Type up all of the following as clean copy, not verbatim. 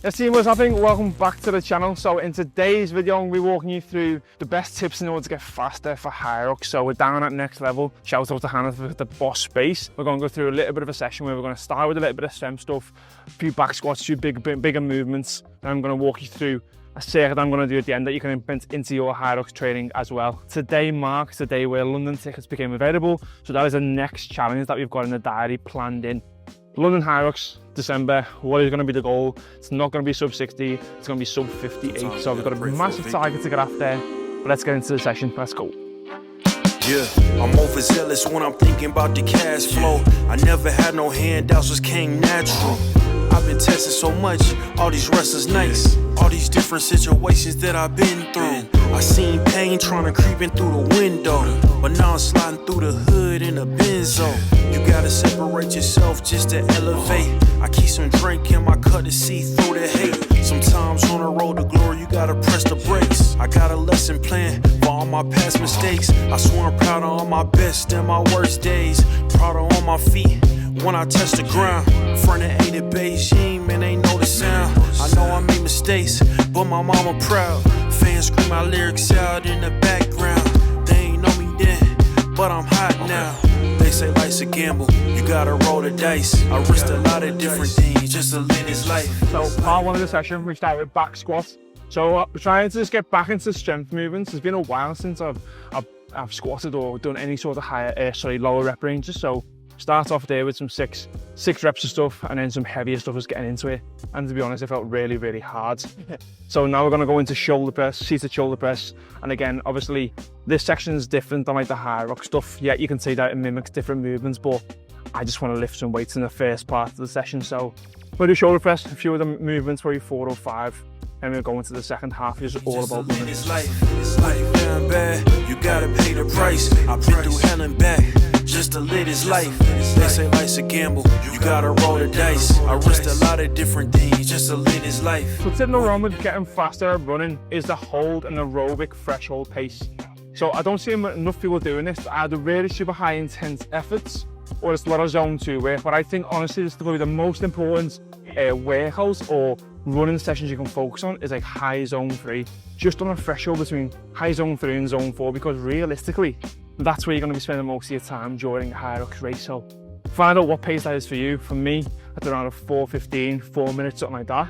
Hey team, what's happening? Welcome back to the channel. So in today's video, I'm going to be walking you through the best tips in order to get faster for Hyrox. So we're down at next level. Shout out to Hannah for the boss space. We're going to go through a little bit of a session where we're going to start with a little bit of strength stuff, a few back squats, a few bigger movements. And I'm going to walk you through a circuit I'm going to do at the end that you can implement into your Hyrox training as well. Today marks the day where London tickets became available. So that is the next challenge that we've got in the diary planned in. London Hyrox, December. What is going to be the goal? It's not going to be sub 60, it's going to be sub 58. So we've got a massive target to get after. But let's get into the session. Let's go. Yeah, I'm overzealous when I'm thinking about the cash flow. I never had no handouts, just came natural. I've been testing so much, all these wrestlers nice, all these different situations that I've been through. I seen pain trying to creep in through the window, but now I'm sliding through the hood in a Benzo. You gotta separate yourself just to elevate. I keep some drink in my cup to see through the hate. Sometimes on the road to glory, you gotta press the brakes. I got a lesson plan for all my past mistakes. I swear I'm proud of all my best and my worst days. Proud of all my feet when I touch the ground. Front of 8 at Beijing, man, ain't know the sound. I know I made mistakes, but my mama proud. Fans scream my lyrics out in the background. They ain't know me then, but I'm hot now. They say life's a gamble, you gotta roll the dice. I risked a lot of different things just to live this life. So part one of the session, we started with back squats. So we're trying to just get back into strength movements. It's been a while since I've squatted or done any sort of lower rep ranges. So start off there with some six reps of stuff, and then some heavier stuff is getting into it. And to be honest, it felt really, really hard. So now we're going to go into shoulder press, seated shoulder press. And again, obviously, this section is different than like the Hyrox stuff. Yeah, you can see that it mimics different movements, but I just want to lift some weights in the first part of the session. So we'll do shoulder press, a few of the movements, probably 4 or 5. And we'll go into the second half, which is all about running. It's life down bad, you gotta pay the price. I've been through hell and back, just to live this life. They say life's a gamble, you gotta roll the dice. I risked a lot of different things just to live this life. So sitting around with getting faster at running is the hold an aerobic threshold pace. So I don't see enough people doing this. Either really super high intense efforts or it's a lot of zone 2 work. But I think honestly this is probably the most important workouts or running sessions you can focus on is like high zone 3, just on a threshold between high zone 3 and zone 4, because realistically that's where you're going to be spending most of your time during a Hyrox race. So find out what pace that is for you. For me, it's around a 4:15, 4 minutes, something like that,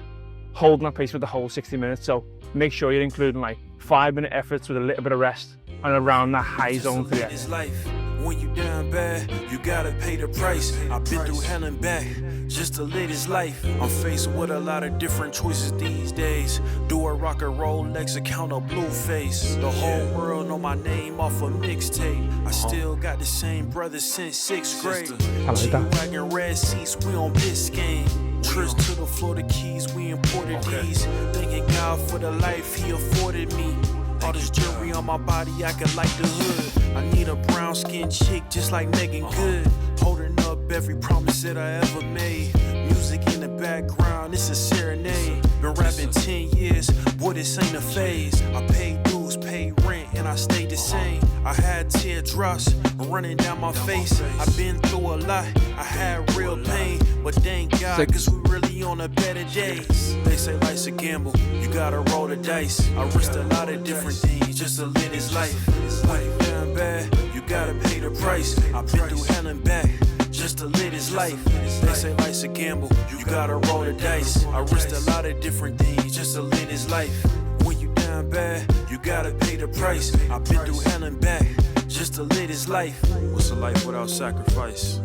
holding that pace for the whole 60 minutes. So make sure you're including like 5-minute efforts with a little bit of rest and around that high zone 3. When you down bad, you gotta pay the price. I've been through hell and back, just to live this life. I'm faced with a lot of different choices these days. Do a rock and roll, Lex account a blue face. The whole world know my name off a mixtape. I still got the same brothers since 6th grade. G-Wagon red seats, we on Biscayne. Trips to the Florida Keys, we imported these. Thanking God for the life he afforded me. All this jewelry on my body, I could like the hood. I need a brown skinned chick just like Megan Good. Holding up every promise that I ever made. Music in the background, it's a serenade. Been rapping 10 years, boy this ain't a phase. I paid dues, paid rent, and I stayed the same. I had teardrops running down my face. I've been through a lot, I had real pain. But thank God, cause we really on a better days. They say life's a gamble, you gotta roll the dice. I risked a lot of different things just to live this life. Life down bad, you gotta pay the price. I've been through hell and back, just to live this life. They say life's a gamble, you gotta roll the dice. I risked a lot of different things just to live this life. When you down bad, you gotta pay the price. I've been through hell and back, just to live this life. What's a life without sacrifice?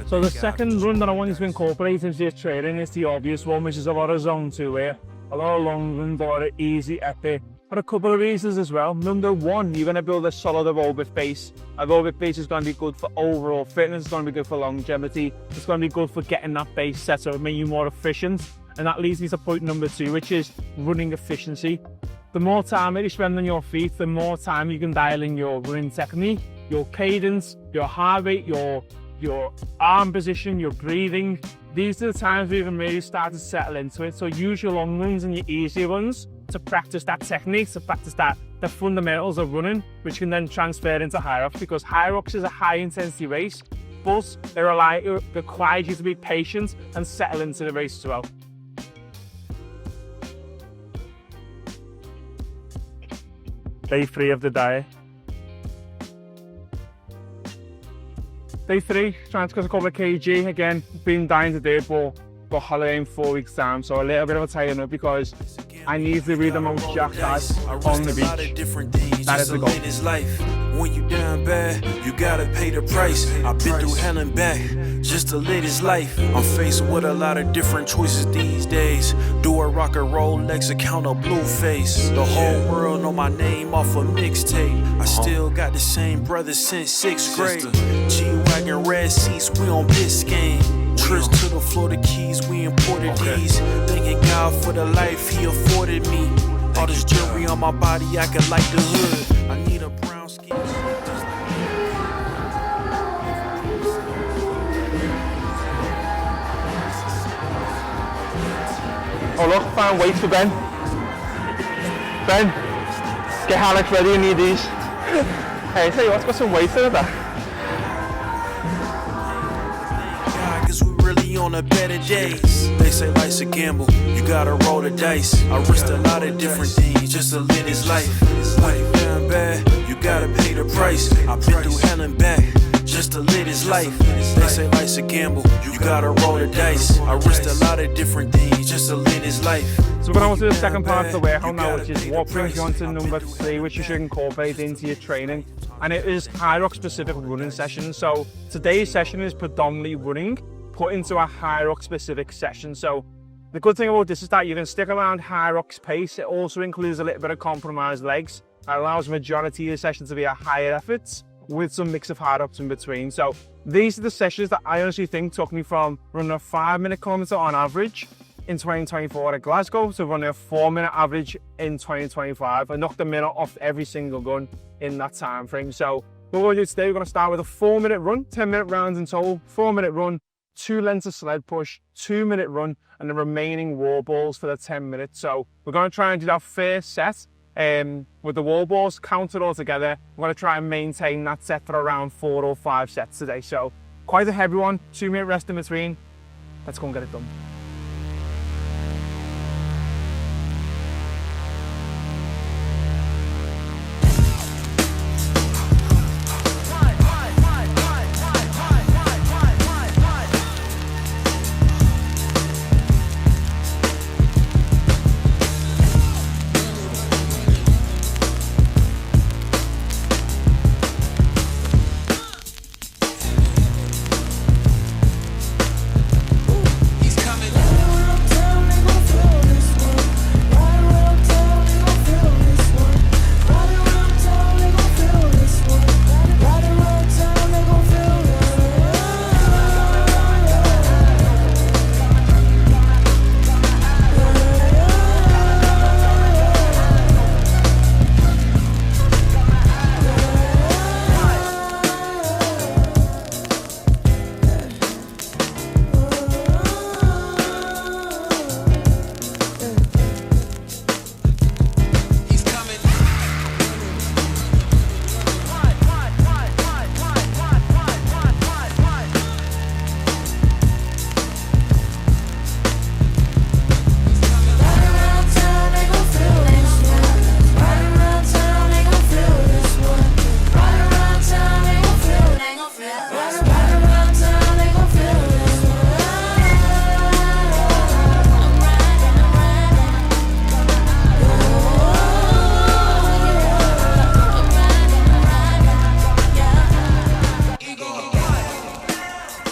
So the second run that I want you to incorporate into your training is the obvious one, which is a lot of zone 2 here. A lot of long runs, a lot of easy epic, for a couple of reasons as well. Number one, you're going to build a solid aerobic base. Aerobic base is going to be good for overall fitness, it's going to be good for longevity, it's going to be good for getting that base set up, making you more efficient. And that leads me to point number 2, which is running efficiency. The more time that you spend on your feet, the more time you can dial in your running technique, your cadence, your heart rate, your arm position, your breathing. These are the times where you can really start to settle into it. So use your long runs and your easy runs to practice that technique, to practice the fundamentals of running, which can then transfer into Hyrox, because Hyrox is a high intensity race, but it requires you to be patient and settle into the race as well. Day 3 of the diet. Day 3, trying to cut a couple of kg. Again, been dying to do it, but got holiday in 4 weeks time, so a little bit of a tie-in up because I need to be the most jacked guys on the beach. That is the goal. When you down bad, you gotta pay the price. I've been through hell and back just to live this life. I'm faced with a lot of different choices these days. Do a rock and roll, Lex account a blue face. The whole world know my name off a mixtape. I still got the same brothers since 6th grade. G-Wagon, red seats, we on Biscayne. Trips to the Florida Keys, we imported these. Thanking God for the life he afforded me. All this jewelry on my body, I can light the hood. I need a brown skin. Oh look, found weights for Ben. Ben, get Hyrox ready, you need these. Hey, tell you what, got some weights in there. Cause we really on a better days. They say life's a gamble, you gotta roll the dice. I risked a lot of different things just to live this life. When you down bad, you gotta pay the price. I've been through hell and back just to live this life. They say life's a gamble, you gotta roll the dice. I risked a lot of different things just to live this life. So we're going on to the second part of the workout now, which is what brings you on to number 3, which you should incorporate into your training. And it is Hyrox-specific running sessions. So today's session is predominantly running, put into a Hyrox-specific session. So the good thing about this is that you can stick around Hyrox pace. It also includes a little bit of compromised legs. It allows the majority of the session to be at higher efforts with some mix of Hyrox in between. So these are the sessions that I honestly think took me from running a 5-minute kilometre on average in 2024 at Glasgow to running a 4-minute average in 2025. I knocked a minute off every single gun in that time frame. So what we're going to do today, we're going to start with a 4-minute run, 10-minute rounds in total, 4-minute run, 2 lengths of sled push, 2-minute run, and the remaining wall balls for the 10 minutes. So we're going to try and do that first set with the wall balls, count it all together. We're going to try and maintain that set for around 4 or 5 sets today. So quite a heavy one, 2-minute rest in between. Let's go and get it done.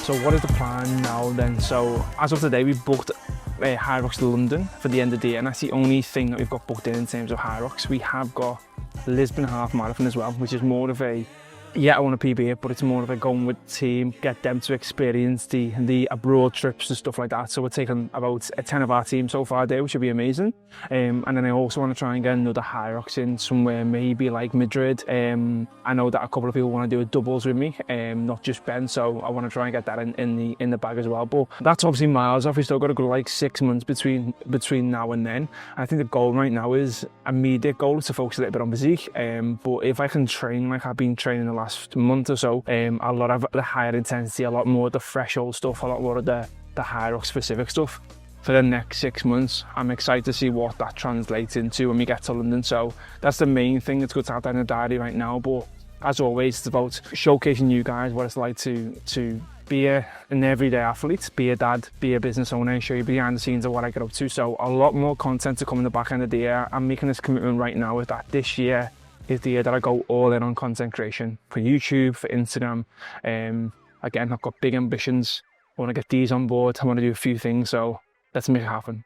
So what is the plan now then? So as of today, we've booked Hyrox London for the end of the year, and that's the only thing that we've got booked in terms of Hyrox. We have got Lisbon half marathon as well, which is more of a, yeah, I want to PB it, but it's more of a going with the team, get them to experience the abroad trips and stuff like that. So we're taking about 10 of our team so far there, which would be amazing. And then I also want to try and get another Hyrox in somewhere, maybe like Madrid. I know that a couple of people want to do a doubles with me, not just Ben, so I want to try and get that in the bag as well. But that's obviously miles off. We still got to go like 6 months between now and then. I think the goal right now is immediate goal is to focus a little bit on physique. But if I can train like I've been training the last month or so, a lot of the higher intensity, a lot more of the threshold stuff, a lot more of the Hyrox specific stuff, for the next 6 months. I'm excited to see what that translates into when we get to London. So that's the main thing. It's good to have that in the diary right now, but as always, it's about showcasing you guys what it's like to be an everyday athlete, be a dad, be a business owner, and show you behind the scenes of what I get up to. So a lot more content to come in the back end of the year. I'm making this commitment right now with that this year is the year that I go all in on content creation for YouTube, for Instagram. Again, I've got big ambitions. I want to get these on board. I want to do a few things, so let's make it happen.